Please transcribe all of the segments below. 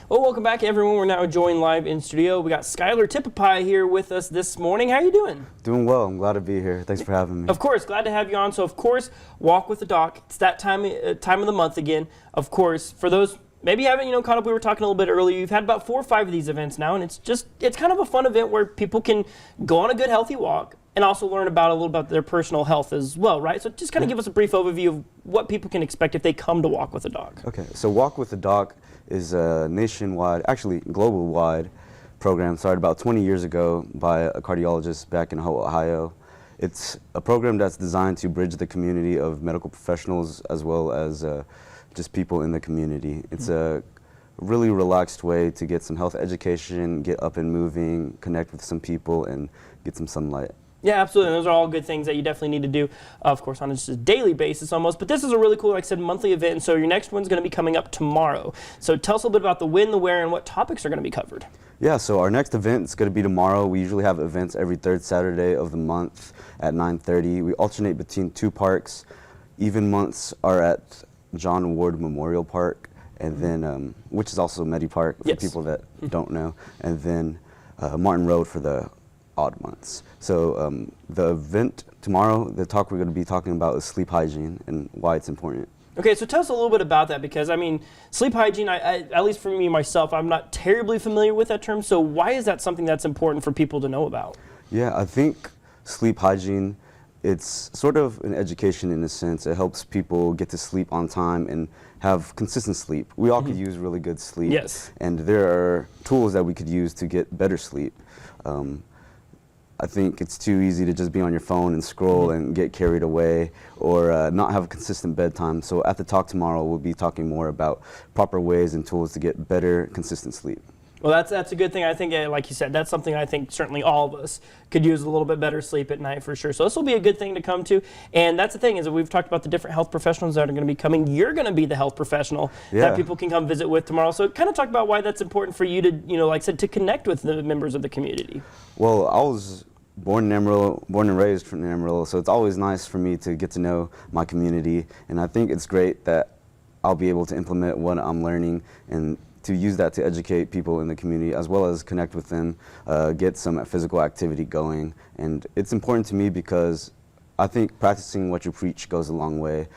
Well, welcome back, everyone. We're now joined live in studio. We got Skyler Thipaphay here with us this morning. How are you doing? Doing well. I'm glad to be here. Thanks for having me. Of course, glad to have you on. So, of course, Walk with the Doc. It's that time of the month again. Of course, for those maybe you haven't caught up, we were talking a little bit earlier. You've had about 4 or 5 of these events now, and it's kind of a fun event where people can go on a good, healthy walk and also learn a little about their personal health as well, right? So, just kind of give us a brief overview of what people can expect if they come to Walk with the Doc. Okay, so Walk with the Doc is a nationwide, actually global-wide program started about 20 years ago by a cardiologist back in Ohio. It's a program that's designed to bridge the community of medical professionals as well as just people in the community. It's a really relaxed way to get some health education, get up and moving, connect with some people, and get some sunlight. Yeah, absolutely. Those are all good things that you definitely need to do, of course, on just a daily basis almost. But this is a really cool, like I said, monthly event. And so your next one's going to be coming up tomorrow. So tell us a little bit about the when, the where, and what topics are going to be covered. Yeah, so our next event is going to be tomorrow. We usually have events every third Saturday of the month at 9:30. We alternate between 2 parks. Even months are at John Ward Memorial Park, and then which is also Medi Park for people that don't know, and then Martin Road for the odd months. So the event tomorrow, the talk we're going to be talking about is sleep hygiene and why it's important. Okay, so tell us a little bit about that, because I mean, sleep hygiene, at least for me myself, I'm not terribly familiar with that term. So why is that something that's important for people to know about? Yeah, I think sleep hygiene, it's sort of an education in a sense. It helps people get to sleep on time and have consistent sleep. We all could use really good sleep. Yes. And there are tools that we could use to get better sleep. I think it's too easy to just be on your phone and scroll and get carried away, or not have a consistent bedtime. So at the talk tomorrow, we'll be talking more about proper ways and tools to get better, consistent sleep. Well, that's a good thing. I think, like you said, that's something I think certainly all of us could use a little bit better sleep at night for sure. So this will be a good thing to come to. And that's the thing, is that we've talked about the different health professionals that are going to be coming. You're going to be the health professional that people can come visit with tomorrow. So kind of talk about why that's important for you to, like I said, to connect with the members of the community. Well, I was born in Amarillo, born and raised in Amarillo, so it's always nice for me to get to know my community. And I think it's great that I'll be able to implement what I'm learning and to use that to educate people in the community, as well as connect with them, get some physical activity going. And it's important to me because I think practicing what you preach goes a long way.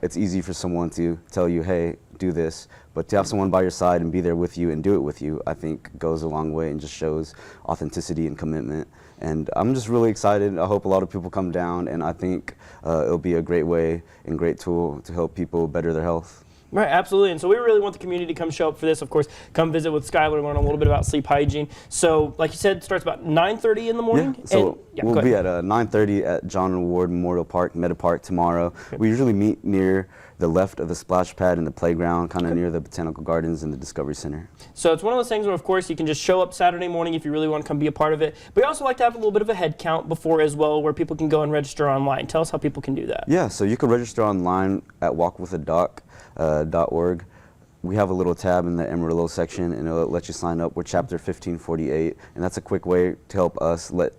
It's easy for someone to tell you, hey, do this, but to have someone by your side and be there with you and do it with you, I think goes a long way and just shows authenticity and commitment. And I'm just really excited. I hope a lot of people come down, and I think it'll be a great way and great tool to help people better their health. Right, absolutely. And so we really want the community to come show up for this. Of course, come visit with Skyler, learn a little bit about sleep hygiene. So, like you said, it starts about 9:30 in the morning? Yeah, so we'll be at 9:30 at John Ward Memorial Park, Medi Park tomorrow. Okay. We usually meet near the left of the splash pad in the playground, kind of near the Botanical Gardens and the Discovery Center. So it's one of those things where, of course, you can just show up Saturday morning if you really want to come be a part of it. But we also like to have a little bit of a head count before as well, where people can go and register online. Tell us how people can do that. Yeah, so you can register online at walkwiththedoc.org. We have a little tab in the Amarillo section, and it'll let you sign up. We're chapter 1548, and that's a quick way to help us let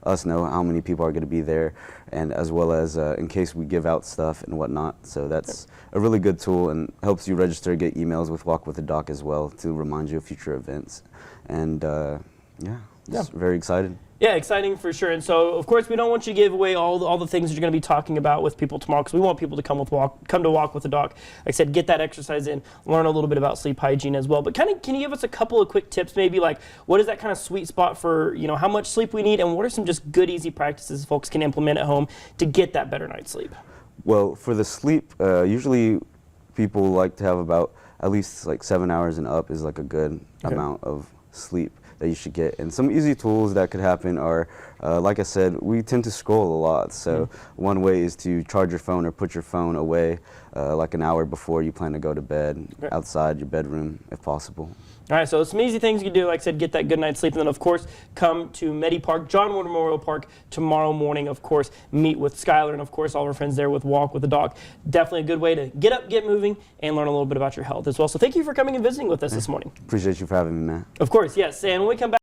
us know how many people are going to be there, and as well as in case we give out stuff and whatnot. So that's a really good tool and helps you register, get emails with Walk with the Doc as well to remind you of future events. And just very excited. Yeah, exciting for sure. And so, of course, we don't want you to give away all the things that you're going to be talking about with people tomorrow, because we want people to come to Walk with the Doc. Like I said, get that exercise in, learn a little bit about sleep hygiene as well. But can you give us a couple of quick tips, maybe like what is that kind of sweet spot for how much sleep we need, and what are some just good, easy practices folks can implement at home to get that better night's sleep? Well, for the sleep, usually people like to have about at least like 7 hours and up is like a good amount of sleep that you should get. And some easy tools that could happen are, like I said, we tend to scroll a lot. So one way is to charge your phone or put your phone away like an hour before you plan to go to bed, outside your bedroom if possible. All right, so some easy things you can do, like I said, get that good night's sleep, and then of course come to Medi Park, John Ward Memorial Park tomorrow morning. Of course, meet with Skyler and of course all of our friends there with Walk with the Doc. Definitely a good way to get up, get moving, and learn a little bit about your health as well. So thank you for coming and visiting with us this morning. Appreciate you for having me, man. Of course, yes. And when we come back.